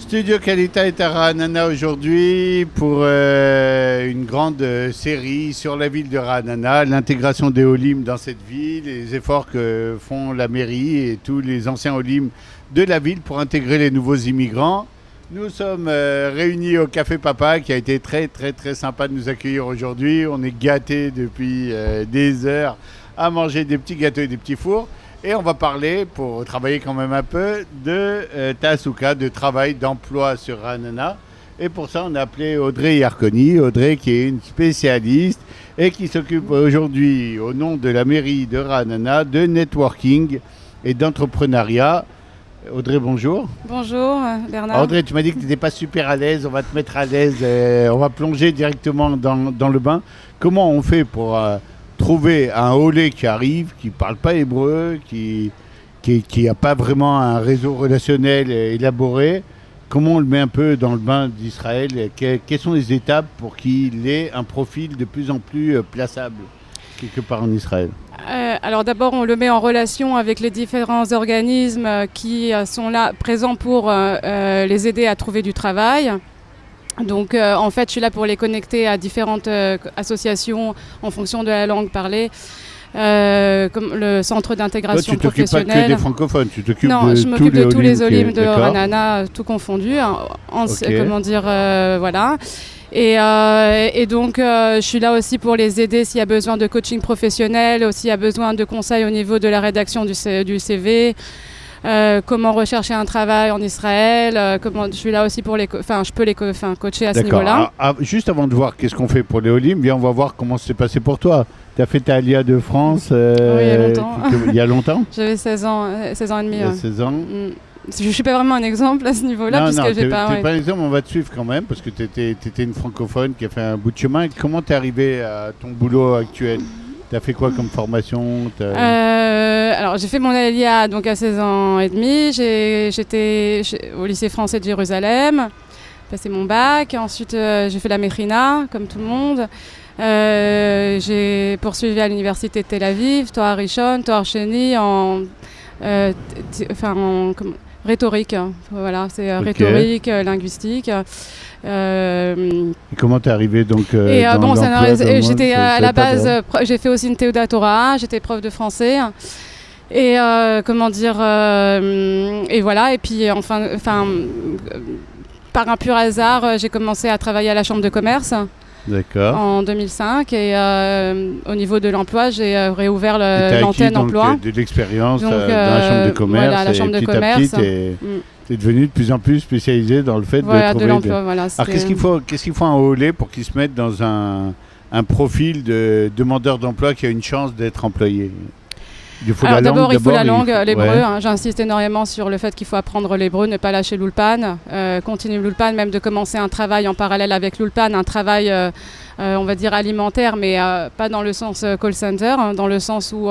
Studio Qualita est à Ra'anana aujourd'hui pour une grande série sur la ville de Ra'anana, l'intégration des Olim dans cette ville, les efforts que font la mairie et tous les anciens Olim de la ville pour intégrer les nouveaux immigrants. Nous sommes réunis au Café Papa qui a été très sympa de nous accueillir aujourd'hui. On est gâtés depuis des heures à manger des petits gâteaux et des petits fours. Et on va parler, pour travailler quand même un peu, de Taasuka, de travail, d'emploi sur Ra'anana. Et pour ça, on a appelé Audrey Yarkoni. Audrey qui est une spécialiste et qui s'occupe aujourd'hui, au nom de la mairie de Ra'anana, de networking et d'entrepreneuriat. Audrey, bonjour. Bonjour Bernard. Audrey, tu m'as dit que tu n'étais pas super à l'aise. On va te mettre à l'aise. On va plonger directement dans le bain. Comment on fait pour trouver un Olé qui arrive, qui ne parle pas hébreu, qui n'a pas vraiment un réseau relationnel élaboré? Comment on le met un peu dans le bain d'Israël? Quelles sont les étapes pour qu'il ait un profil de plus en plus plaçable quelque part en Israël? Alors d'abord, on le met en relation avec les différents organismes qui sont là, présents pour les aider à trouver du travail. Donc en fait, je suis là pour les connecter à différentes associations en fonction de la langue parlée, comme le centre d'intégration professionnelle. Tu t'occupes pas que des francophones, tu t'occupes non, de je m'occupe de tous les Olim de D'accord. Ra'anana, tout confondu, Okay. comment dire, voilà. Et donc, je suis là aussi pour les aider s'il y a besoin de coaching professionnel, aussi s'il y a besoin de conseils au niveau de la rédaction du CV. Comment rechercher un travail en Israël, je suis là aussi pour je peux les coacher à ce niveau-là. Juste avant de voir qu'est-ce qu'on fait pour les Olim, on va voir comment c'est passé pour toi. Tu as fait ta Alia de France oui, il y a longtemps. Il y a longtemps? J'avais 16 ans et demi. Il y a 16 ans. Je ne suis pas vraiment un exemple à ce niveau-là. Non, puisque t'es pas un exemple, on va te suivre quand même, parce que tu étais une francophone qui a fait un bout de chemin. Comment tu es arrivé à ton boulot actuel? Tu as fait quoi comme formation? Alors, j'ai fait mon Alia donc à 16 ans et demi. J'étais au lycée français de Jérusalem, passé mon bac. Ensuite, j'ai fait la Mechina, comme tout le monde. J'ai poursuivi à l'université de Tel Aviv, Toar Rishon, Toar Sheni en rhétorique. Voilà, c'est rhétorique, linguistique. Et comment t'es arrivé donc j'étais à la base, j'ai fait aussi une Théoda Torah, j'étais prof de français. Et et voilà, et puis par un pur hasard, j'ai commencé à travailler à la chambre de commerce. D'accord. En 2005 et au niveau de l'emploi, j'ai réouvert l'antenne emploi. De l'expérience dans la chambre de commerce. Voilà, la chambre de commerce. À petit, t'es devenu de plus en plus spécialisé dans le fait de trouver de l'emploi. Voilà, alors qu'est-ce qu'il faut un Olé pour qu'il se mette dans un profil de demandeur d'emploi qui a une chance d'être employé? Alors d'abord, il faut la langue, l'hébreu. Ouais. J'insiste énormément sur le fait qu'il faut apprendre l'hébreu, ne pas lâcher l'ulpan, continuer l'ulpan, même de commencer un travail en parallèle avec l'ulpan, un travail, on va dire alimentaire, mais pas dans le sens call center, dans le sens où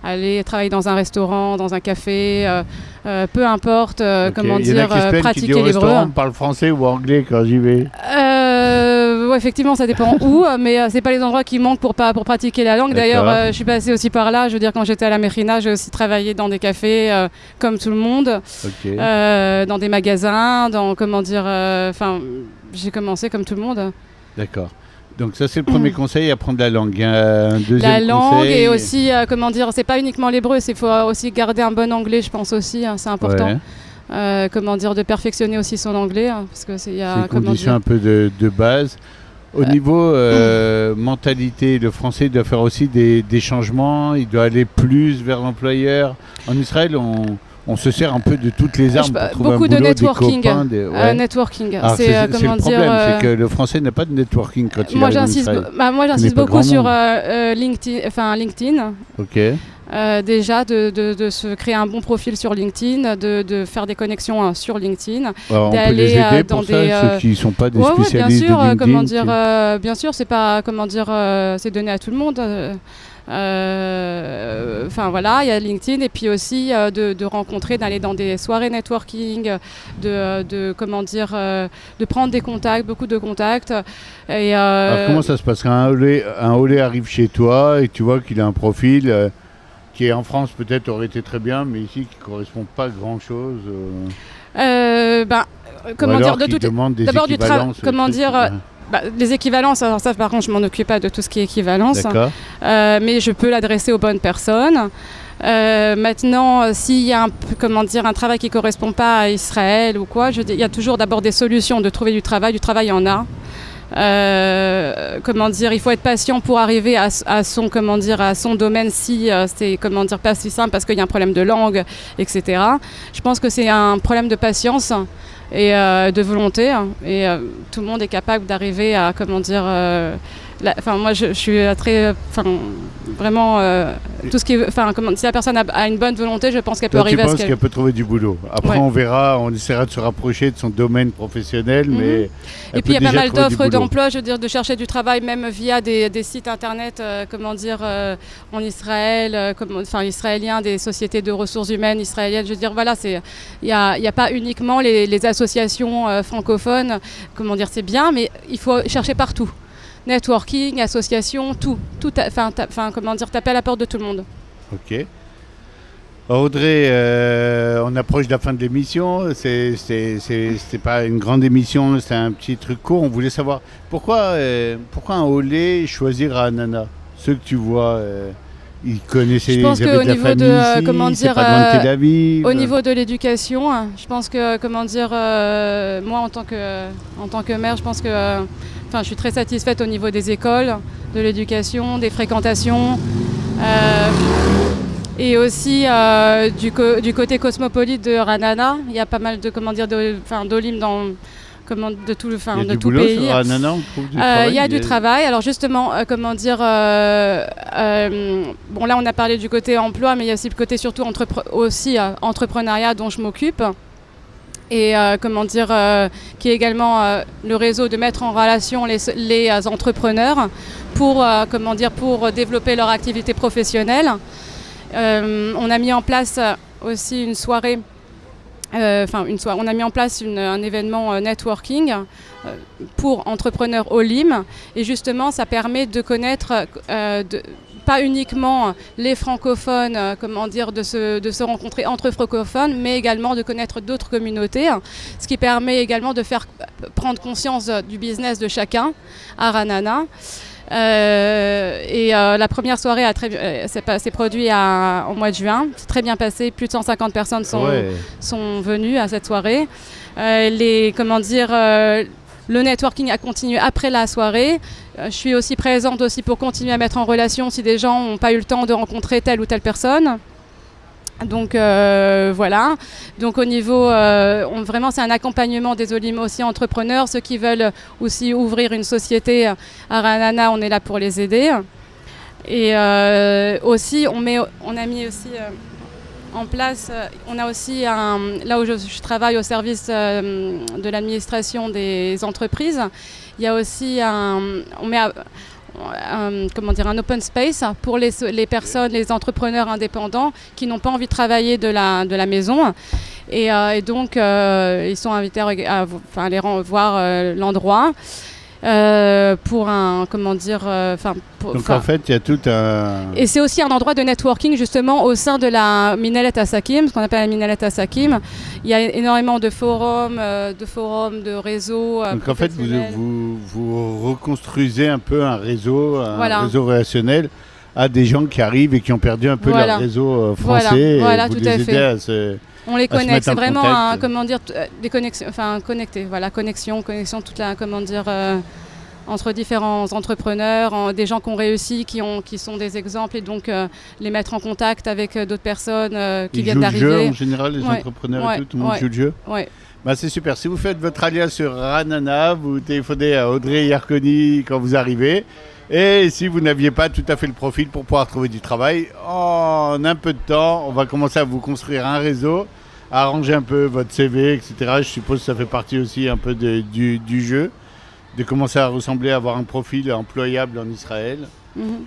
aller travailler dans un restaurant, dans un café, peu importe, pratiquer l'hébreu. On parle français ou anglais quand j'y vais. Effectivement, ça dépend où, mais c'est pas les endroits qui manquent pour pratiquer la langue. D'ailleurs, je suis passée aussi par là. Je veux dire, quand j'étais à la Mechina, j'ai aussi travaillé dans des cafés comme tout le monde, dans des magasins, j'ai commencé comme tout le monde. D'accord. Donc ça, c'est le premier conseil, apprendre la langue. Un deuxième la langue conseil, et aussi, c'est pas uniquement l'hébreu, il faut aussi garder un bon anglais, je pense aussi, c'est important. Ouais. De perfectionner aussi son anglais, parce que c'est une condition un peu de base. Au niveau mentalité, le français doit faire aussi des changements, il doit aller plus vers l'employeur. En Israël, on se sert un peu de toutes les armes pour trouver beaucoup un boulot, de networking. des copains. Networking. Alors c'est le problème, c'est que le français n'a pas de networking quand il arrive en Israël. Moi, j'insiste beaucoup sur LinkedIn. Ok. Déjà de se créer un bon profil sur LinkedIn, de faire des connexions sur LinkedIn, alors, d'aller on peut les aider pour ceux qui ne sont pas des spécialistes bien sûr, de LinkedIn. bien sûr, c'est pas c'est donné à tout le monde. Il y a LinkedIn et puis aussi de rencontrer, d'aller dans des soirées networking, de prendre des contacts, beaucoup de contacts. Alors comment ça se passe? Un Olé arrive chez toi et tu vois qu'il a un profil qui en France peut-être aurait été très bien, mais ici qui ne correspond pas à grand-chose. comment dire, de d'abord du travail, comment dire. Les équivalences, alors ça par contre je m'en occupe pas de tout ce qui est équivalence, mais je peux l'adresser aux bonnes personnes. Maintenant, s'il y a un travail qui ne correspond pas à Israël ou quoi, il y a toujours d'abord des solutions de trouver du travail il y en a. Il faut être patient pour arriver à son domaine si c'est pas si simple parce qu'il y a un problème de langue, etc. Je pense que c'est un problème de patience et de volonté et tout le monde est capable d'arriver à moi je suis très vraiment tout ce qui si la personne a une bonne volonté, je pense qu'elle peut arriver à ce qu'elle... Tu penses qu'elle peut trouver du boulot. Après on verra, on essaiera de se rapprocher de son domaine professionnel, mais et puis il y a pas mal d'offres d'emploi, je veux dire, de chercher du travail même via des sites internet en Israël, israéliens, des sociétés de ressources humaines israéliennes. Je veux dire, voilà, il y a pas uniquement les associations francophones, c'est bien, mais il faut chercher partout. Networking, association, tout taper à la porte de tout le monde. Ok. Audrey, on approche de la fin de l'émission. C'est pas une grande émission, c'est un petit truc court. On voulait savoir pourquoi un Olé choisir Ra'anana. Ceux que tu vois, ils connaissaient, ils avaient de la famille ici, c'est pas loin de Tel Aviv. Au niveau de l'éducation, je pense que moi en tant que mère, je pense que je suis très satisfaite au niveau des écoles, de l'éducation, des fréquentations. Et aussi du côté cosmopolite de Ra'anana, il y a pas mal d'olim de tout pays. Sur Ra'anana, on trouve du travail. Il y a du travail. Alors justement, là on a parlé du côté emploi, mais il y a aussi le côté surtout entrepreneuriat dont je m'occupe. Et qui est également le réseau de mettre en relation les entrepreneurs pour développer leur activité professionnelle. On a mis en place aussi une soirée, on a mis en place un événement networking pour entrepreneurs Olim, et justement ça permet de connaître pas uniquement les francophones, de se rencontrer entre francophones, mais également de connaître d'autres communautés, ce qui permet également de faire prendre conscience du business de chacun à Ra'anana. La première soirée s'est produite au mois de juin. C'est très bien passé. Plus de 150 personnes sont venues à cette soirée. Le networking a continué après la soirée. Je suis aussi présente pour continuer à mettre en relation si des gens n'ont pas eu le temps de rencontrer telle ou telle personne. Donc voilà. Donc au niveau, vraiment c'est un accompagnement des Olim aussi entrepreneurs. Ceux qui veulent aussi ouvrir une société à Ra'anana, on est là pour les aider. Et aussi on a mis aussi en place, on a aussi là où je travaille au service de l'administration des entreprises, il y a aussi un open space pour les personnes, les entrepreneurs indépendants qui n'ont pas envie de travailler de la maison. Et donc, ils sont invités à aller voir l'endroit. Pour un donc en fait il y a tout un... Et c'est aussi un endroit de networking justement au sein de la Minalet Asakim, ce qu'on appelle la Minalet Asakim. Il y a énormément de forums, de réseaux. Donc en fait vous reconstruisez un peu un réseau relationnel à des gens qui arrivent et qui ont perdu un peu leur réseau français. Voilà, et vous tout les à aidez fait. On les connecte, c'est vraiment des connexions, connecter, connexion toute la, entre différents entrepreneurs, des gens qui ont réussi, qui sont des exemples, et donc les mettre en contact avec d'autres personnes qui viennent d'arriver. Ils jouent le jeu en général, les entrepreneurs et tout le monde joue le jeu. Ouais. C'est super. Si vous faites votre alliance sur Ra'anana, vous téléphonez à Audrey Yarkoni quand vous arrivez. Et si vous n'aviez pas tout à fait le profil pour pouvoir trouver du travail, en un peu de temps, on va commencer à vous construire un réseau, à arranger un peu votre CV, etc. Je suppose que ça fait partie aussi un peu du jeu, de commencer à ressembler, à avoir un profil employable en Israël.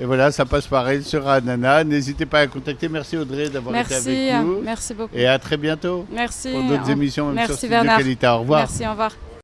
Et voilà, ça passe pareil sur Ra'anana. N'hésitez pas à contacter. Merci Audrey d'avoir été avec nous. Merci beaucoup. Et à très bientôt. Merci. Pour d'autres émissions, même Merci sur Studio Bernard. Qualité. Au revoir. Merci, au revoir.